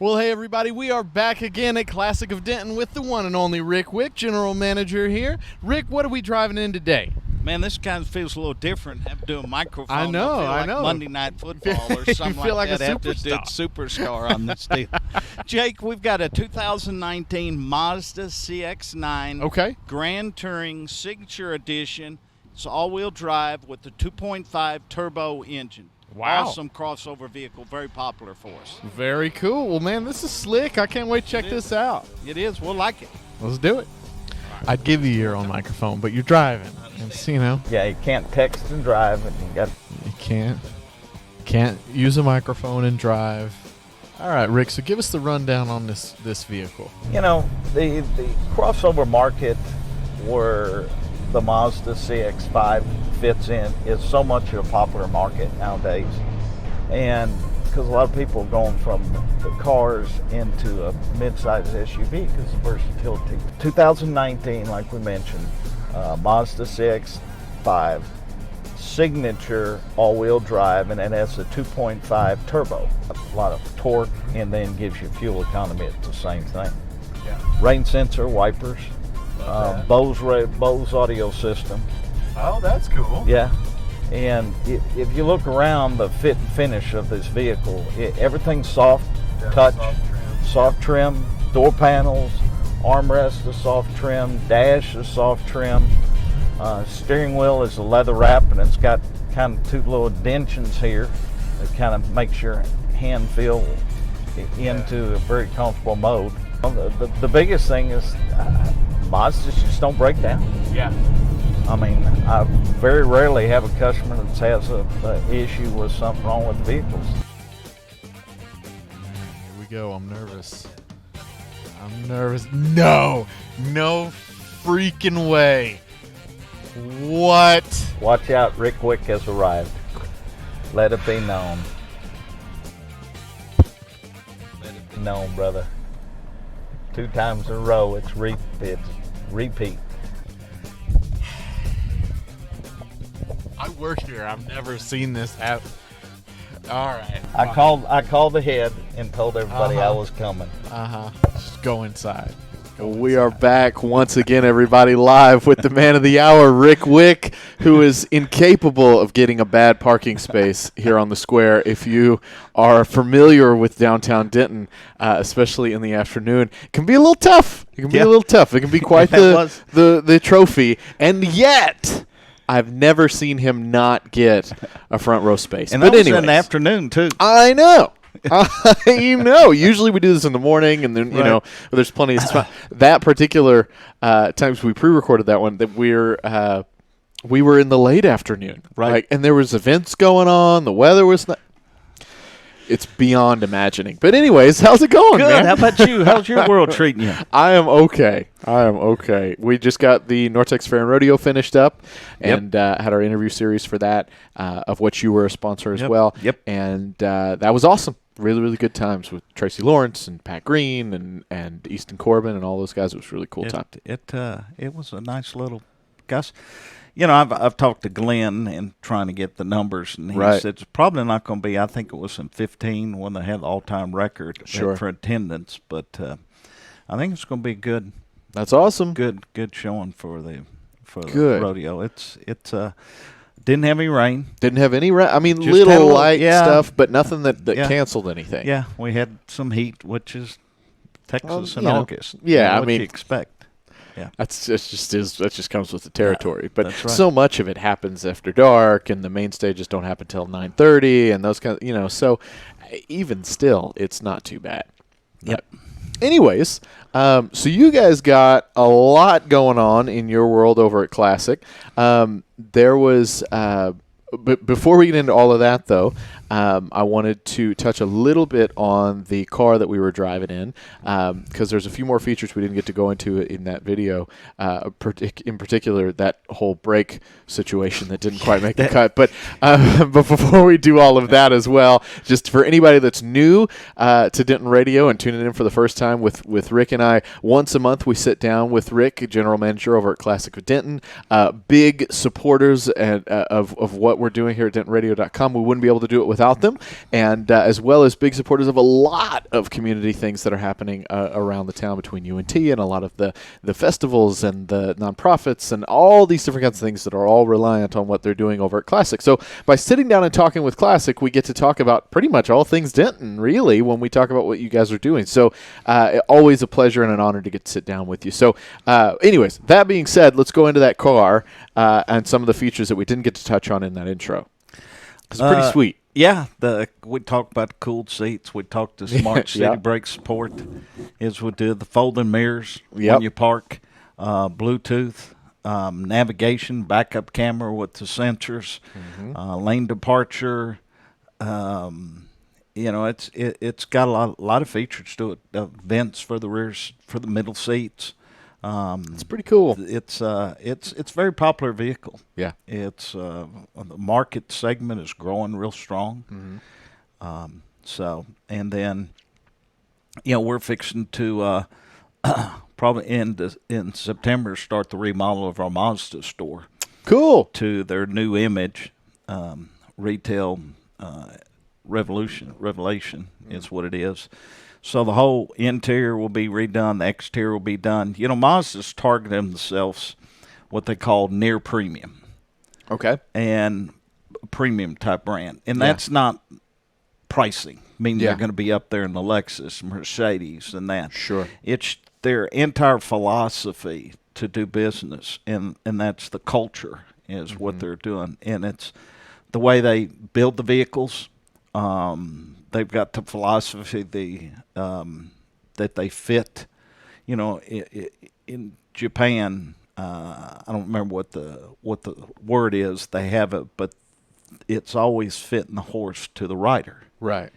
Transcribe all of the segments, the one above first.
Well, hey, everybody, we are back again at Classic of Denton with the one and only Rick Wick, General Manager here. Rick, what are we driving in today? Man, this kind of feels a little different. Have to do a microphone. I know, I feel like Monday Night Football or something feel like that. a Have to do superstar. superstar on this deal. Jake, we've got a 2019 Mazda CX-9 Okay. Grand Touring Signature Edition. It's all-wheel drive with the 2.5 turbo engine. Wow. Awesome crossover vehicle, very popular for us. Very cool. Well, man, this is slick. I can't wait to check this out. It is. We'll like it. Let's do it. I'd give you your own microphone, but you're driving. It's, you know. Yeah, you can't text and drive, and you got. You can't use a microphone and drive. All right, Rick, so give us the rundown on this vehicle. You know, the crossover market where the Mazda CX-5 fits in is so much of a popular market nowadays, and because a lot of people are going from the cars into a mid-size SUV because of versatility. 2019, like we mentioned, Mazda CX-5 signature all-wheel drive, and it has a 2.5 turbo, a lot of torque, and then gives you fuel economy at the same thing. Yeah. Rain sensor, wipers, Bose audio system. Oh, that's cool. Yeah, and if you look around the fit and finish of this vehicle, everything's soft touch, soft trim, door panels, armrest is soft trim, dash is soft trim, steering wheel is a leather wrap, and it's got kind of two little dentions here that kind of makes your hand feel into a very comfortable mode. The biggest thing is Mazdas just don't break down. Yeah. I mean, I very rarely have a customer that has an issue with something wrong with the vehicles. Here we go. I'm nervous. No freaking way. What? Watch out, Rick Wick has arrived. Let it be known. Let it be known, brother. 2 times in a row, it's repeat. I work here. I've never seen this happen. All right. I called ahead and told everybody I was coming. Just go inside. We are back once again, everybody, live with the man of the hour, Rick Wick, who is incapable of getting a bad parking space here on the square. If you are familiar with downtown Denton, especially in the afternoon, it can be a little tough. It can be quite the trophy, and yet I've never seen him not get a front row space. And that was in the afternoon, too. I know. Usually we do this in the morning, and then, you know, there's plenty of spot. That particular times we pre-recorded that one, that we were in the late afternoon. Right. And there was events going on. The weather was not. It's beyond imagining. But anyways, how's it going, Good. man? How about you? How's your world treating you? I am okay. We just got the Nortex Fair and Rodeo finished up and had our interview series for that, of which you were a sponsor as well. Yep. And that was awesome. Really, really good times with Tracy Lawrence and Pat Green and Easton Corbin and all those guys. It was a really cool time. It was a nice little, Gus. You know, I've talked to Glenn and trying to get the numbers, and he said it's probably not going to be. I think it was in 15 when they had the all-time record for attendance, but I think it's going to be good. That's awesome. Good showing for the rodeo. It's didn't have any rain. I mean, Just little had a little, light stuff, but nothing that canceled anything. Yeah, we had some heat, which is Texas in August. Yeah, what you expect. Yeah, that just comes with the territory. Yeah, but so much of it happens after dark, and the main stages don't happen till 9:30, and those kind of, so even still, it's not too bad. Yep. Anyways, so you guys got a lot going on in your world over at Classic. There was, but before we get into all of that, though, I wanted to touch a little bit on the car that we were driving in, because there's a few more features we didn't get to go into in that video, in particular that whole brake situation that didn't quite make the cut. But before we do all of that as well, just for anybody that's new to Denton Radio and tuning in for the first time with Rick and I, once a month we sit down with Rick, General Manager over at Classic of Denton, big supporters of what what we're doing here at DentonRadio.com. We wouldn't be able to do it without them, and as well as big supporters of a lot of community things that are happening around the town between UNT and a lot of the festivals and the nonprofits and all these different kinds of things that are all reliant on what they're doing over at Classic. So by sitting down and talking with Classic, we get to talk about pretty much all things Denton, really, when we talk about what you guys are doing. So always a pleasure and an honor to get to sit down with you. So anyways, that being said, let's go into that car and some of the features that we didn't get to touch on in that intro. It's pretty sweet. Yeah, we talked about the cooled seats. We talked to smart city brake support. Is we do the folding mirrors when you park, Bluetooth, navigation, backup camera with the sensors, lane departure. It's got a lot of features to it. Vents for the rears, for the middle seats. It's pretty cool. It's a very popular vehicle. Yeah. It's the market segment is growing real strong. And then we're fixing to probably in September start the remodel of our Mazda store. Cool. To their new image, retail revelation is what it is. So the whole interior will be redone, the exterior will be done. Mazda's targeting themselves what they call near premium. Okay. And premium type brand. And that's not pricing, meaning they're going to be up there in the Lexus, Mercedes, and that. Sure. It's their entire philosophy to do business, and that's the culture is what they're doing. And it's the way they build the vehicles. They've got the philosophy that they fit. In Japan, I don't remember what the word is. They have it, but it's always fitting the horse to the rider. Right.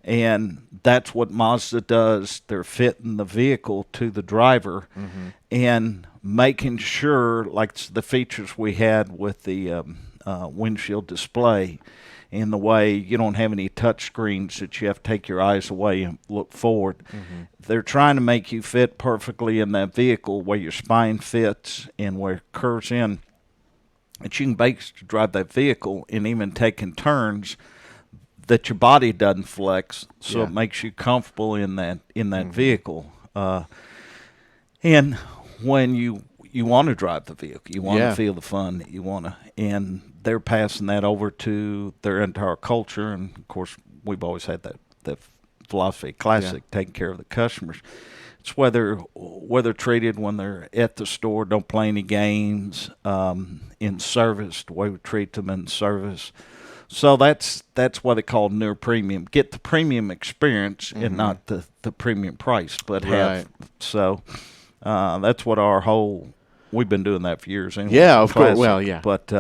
And that's what Mazda does. They're fitting the vehicle to the driver and making sure, like the features we had with the windshield display, in the way you don't have any touch screens that you have to take your eyes away and look forward. They're trying to make you fit perfectly in that vehicle where your spine fits and where it curves in. And you can basically drive that vehicle and even taking turns that your body doesn't flex, so it makes you comfortable in that vehicle. And when you want to drive the vehicle, you want to feel the fun that you want to, and they're passing that over to their entire culture. And of course, we've always had that philosophy, Classic, taking care of the customers. It's whether treated when they're at the store, don't play any games, in service, the way we treat them in service. So that's why they call near premium. Get the premium experience and not the premium price, but that's what our whole. We've been doing that for years anyway. Yeah, of course. Well, yeah. But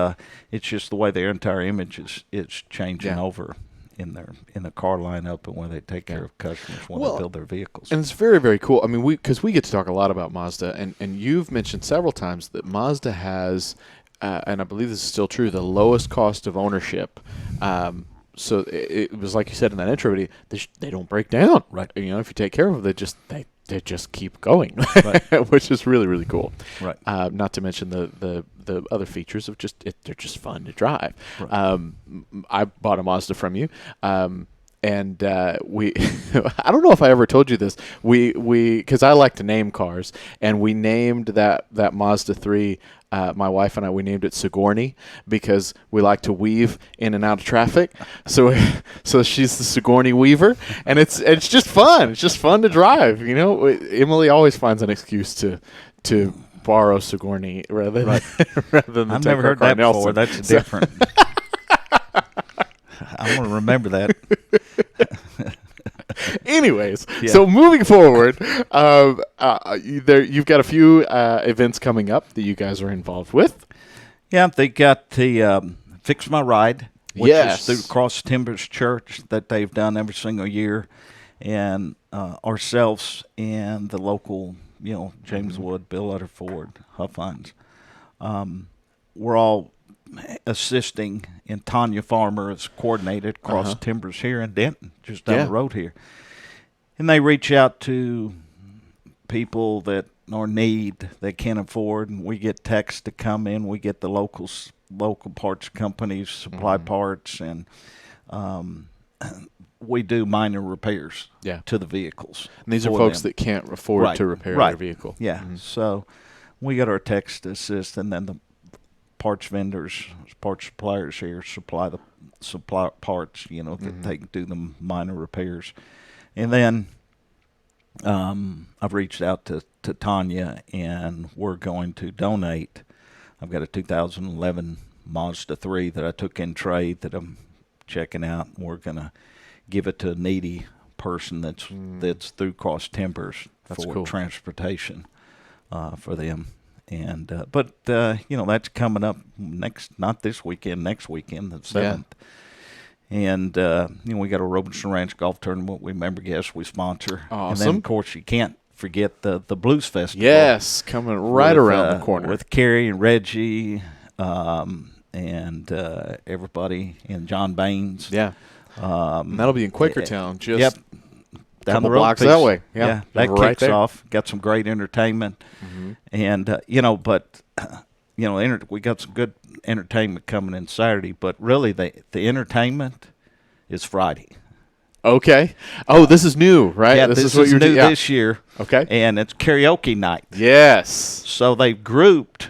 it's just the way their entire image is changing over in the car lineup and when they take care of customers when they build their vehicles. And it's very, very cool. I mean, because we get to talk a lot about Mazda, and you've mentioned several times that Mazda has, and I believe this is still true, the lowest cost of ownership. So it was like you said in that intro video, they don't break down. Right. If you take care of them, they just keep going, which is really, really cool. Right. Not to mention the other features of they're just fun to drive. Right. I bought a Mazda from you, and we I don't know if I ever told you this. We because I like to name cars, and we named that Mazda 3. My wife and I, we named it Sigourney because we like to weave in and out of traffic. So she's the Sigourney Weaver, and it's just fun. It's just fun to drive. Emily always finds an excuse to borrow Sigourney rather than I've never heard that before. That's different. I'm going to remember that. Anyways, so moving forward, you've got a few events coming up that you guys are involved with. Yeah, they got the Fix My Ride, which is through Cross Timbers Church that they've done every single year, and ourselves and the local, James Wood, Bill Utterford, Huffines. We're all assisting, and Tanya Farmer is coordinated Cross Timbers here in Denton, just down the road here. And they reach out to people that are need, they can't afford, and we get texts to come in. We get the local local parts companies supply parts, and we do minor repairs to the vehicles. And these are folks that can't afford to repair their vehicle. Yeah. So we got our techs to assist, and then the parts vendors, parts suppliers here supply parts, that they can do the minor repairs. And then I've reached out to Tanya, and we're going to donate. I've got a 2011 Mazda 3 that I took in trade that I'm checking out. And we're going to give it to a needy person that's through Cross Timbers for transportation for them. And but that's coming up not this weekend, next weekend, the 7th. And we got a Robinson Ranch golf tournament. We member guests we sponsor. Awesome. And then of course you can't forget the Blues Festival. Yes, coming right around the corner with Carrie and Reggie, and everybody, and John Baines. Yeah. And that'll be in Quakertown, just down the blocks that way. Yeah, that kicks off. Got some great entertainment, and we got some good entertainment coming in Saturday. But really, the entertainment is Friday. Okay. Oh, this is new, right? Yeah, this is what you're new this year. Okay. And it's karaoke night. Yes. So they've grouped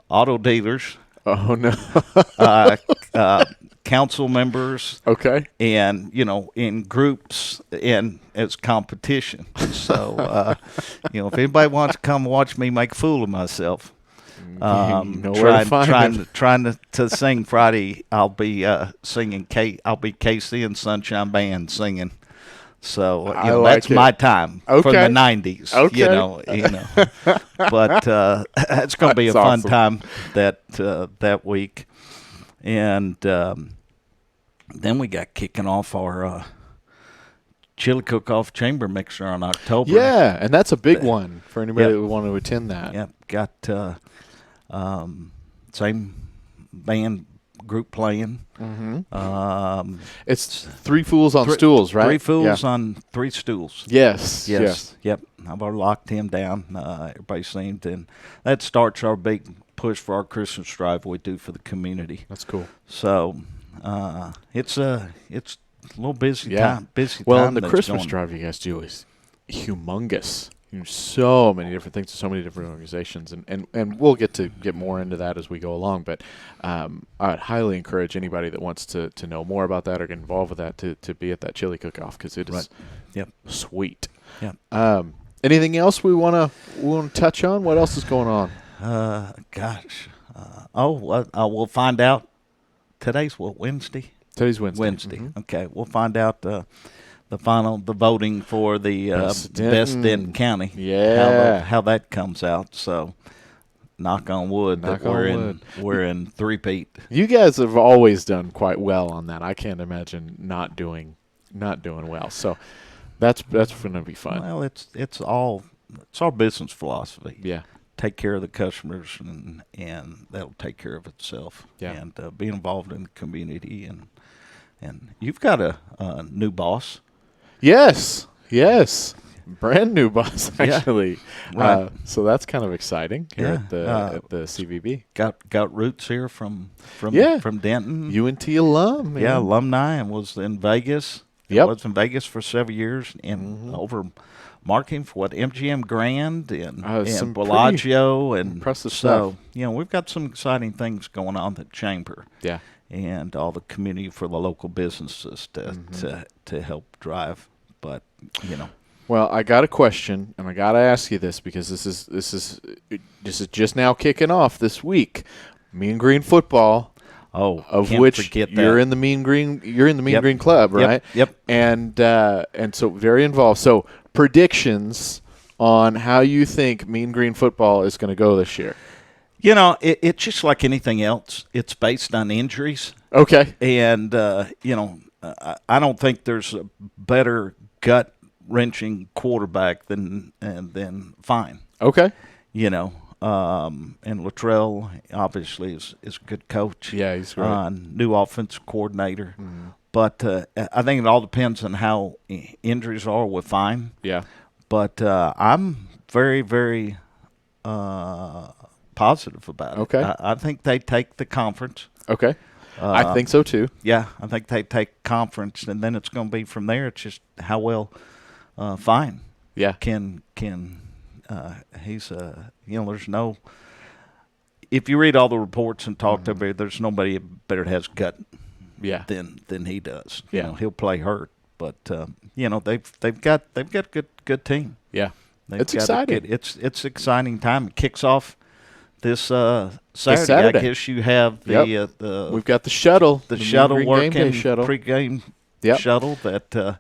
auto dealers. Oh no. Council members, and in groups, and as competition. So if anybody wants to come watch me make a fool of myself, trying to sing Friday, I'll be singing. I'll be Casey and Sunshine Band singing. So that's my time from the '90s. But it's going to be a fun time that week, and then we got kicking off our chili cook-off chamber mixer on October. Yeah, and that's a big one for anybody that would want to attend that. Yep, got same band group playing. It's Three Fools on Stools, right? Three Fools on Three Stools. Yes. Yep. I've already locked him down. Everybody seemed, and that starts our big push for our Christmas drive we do for the community. That's cool. So it's a little busy time. Well, and the Christmas drive you guys do is humongous. So many different things to so many different organizations, and we'll get more into that as we go along. But I would highly encourage anybody that wants to know more about that or get involved with that to be at that chili cook-off, because it is sweet. Yeah. Anything else we want to touch on? What else is going on? We'll find out. Today's Wednesday? Today's Wednesday. Mm-hmm. Okay, we'll find out the voting for the best Denton County. Yeah. How that comes out. So, knock on wood that we're in three-peat. You guys have always done quite well on that. I can't imagine not doing well. So, that's going to be fun. Well, it's our business philosophy. Yeah. Take care of the customers, and that'll take care of itself. Yeah. And be involved in the community, and you've got a new boss. Yes. Brand new boss, actually. Yeah. Right. So that's kind of exciting here at the CVB. Got roots here from Denton. UNT alum. Man. Yeah, alumni, and was in Vegas. Yep. Was in Vegas for several years, and over marking for MGM Grand and Bellagio, and impressive stuff. We've got some exciting things going on at the chamber. Yeah. And all the community for the local businesses to help drive. But Well, I got a question, and I got to ask you this, because this is just now kicking off this week. Mean Green football. Oh, of which you're in the Mean Green. You're in the Mean Green Club, right? Yep. And so very involved. So predictions on how you think Mean Green football is going to go this year. It's just like anything else. It's based on injuries. Okay. And I don't think there's a better gut-wrenching quarterback than Fine. Okay. And Luttrell obviously is a good coach. Yeah, he's great. New offensive coordinator. Mm-hmm. But I think it all depends on how injuries are with Fine. Yeah. But I'm very, very positive about it. Okay. I think they take the conference. Okay. I think so too. Yeah, I think they take conference, and then it's going to be from there. It's just how well Fine. Yeah. Can he's there's no. If you read all the reports and talk to everybody, there's nobody better has gut. Yeah. Than he does. Yeah. He'll play hurt, but they've got a good team. Yeah. They've It's got exciting. It's exciting time. It kicks off this Saturday. Saturday. I guess you have the We've got the shuttle, the shuttle Green Game working, Day shuttle. pregame Yep. shuttle that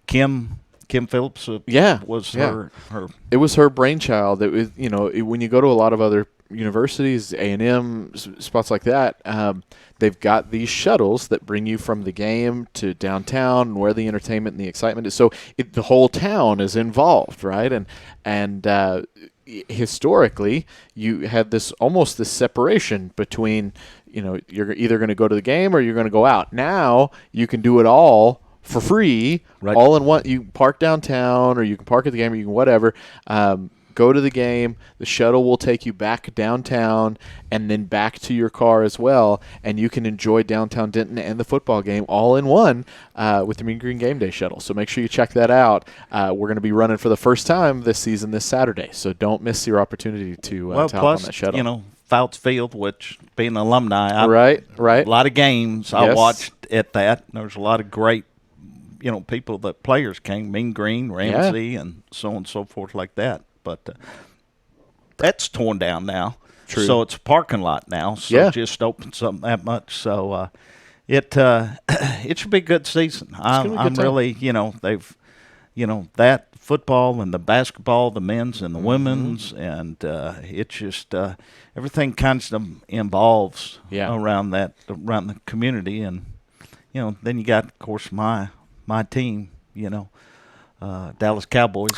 Kim Phillips was her. It was her brainchild. It was, when you go to a lot of other universities, A&M, spots like that, they've got these shuttles that bring you from the game to downtown and where the entertainment and the excitement is. So the whole town is involved, right? And historically, you had this separation between, you're either going to go to the game or you're going to go out. Now you can do it all for free, right. All in one. You can park downtown, or you can park at the game, or you can whatever. Go to the game. The shuttle will take you back downtown and then back to your car as well, and you can enjoy downtown Denton and the football game all in one with the Mean Green Game Day shuttle. So make sure you check that out. We're going to be running for the first time this season this Saturday, so don't miss your opportunity to hop on that shuttle. Fouts Field, which being an alumni, right, a lot of games I Yes. watched at that. There's a lot of great, people that players came, Mean Green, Ramsey, and so on and so forth like that. But that's torn down now. True. So it's a parking lot now. So Yeah. just opened something that much. So it should be a good season. gonna be a I'm good time. really, they've, that football and the basketball, the men's and the women's, and it's just everything kind of involves around the community, and then you got, of course, my team, Dallas Cowboys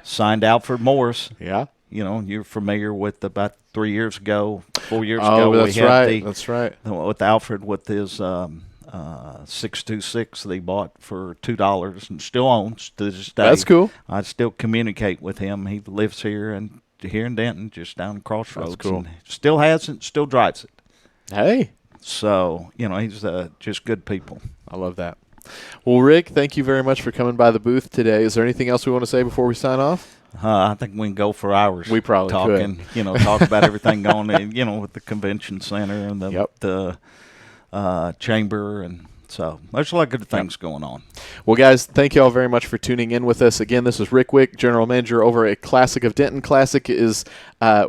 signed Alfred Morris. Yeah. You're familiar with about 4 years ago. That's we had That's right. with Alfred with his 626 that he bought for $2 and still owns to this day. That's cool. I still communicate with him. He lives here in Denton, just down the crossroads. That's cool. And still has it, still drives it. Hey. So, he's just good people. I love that. Well, Rick, thank you very much for coming by the booth today. Is there anything else we want to say before we sign off? I think we can go for hours. We probably talking, could. Talk about everything going on, with the convention center and the chamber, and so there's a lot of good things going on. Well, guys, thank you all very much for tuning in with us. Again, this is Rick Wick, General Manager over at Classic of Denton. Classic is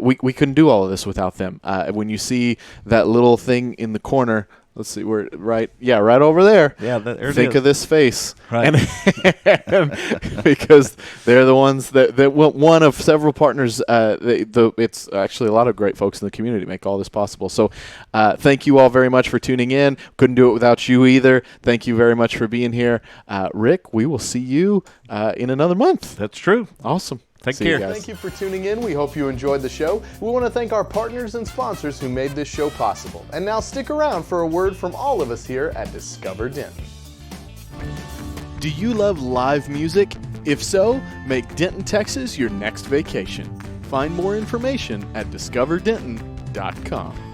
we couldn't do all of this without them. When you see that little thing in the corner. Let's see, right over there. Yeah, there think it is. of this face, right? And because they're the ones that one of several partners. It's actually a lot of great folks in the community make all this possible. So, thank you all very much for tuning in. Couldn't do it without you either. Thank you very much for being here, Rick. We will see you in another month. That's true. Awesome. Take See care. you guys. Thank you for tuning in. We hope you enjoyed the show. We want to thank our partners and sponsors who made this show possible. And now stick around for a word from all of us here at Discover Denton. Do you love live music? If so, make Denton, Texas your next vacation. Find more information at discoverdenton.com.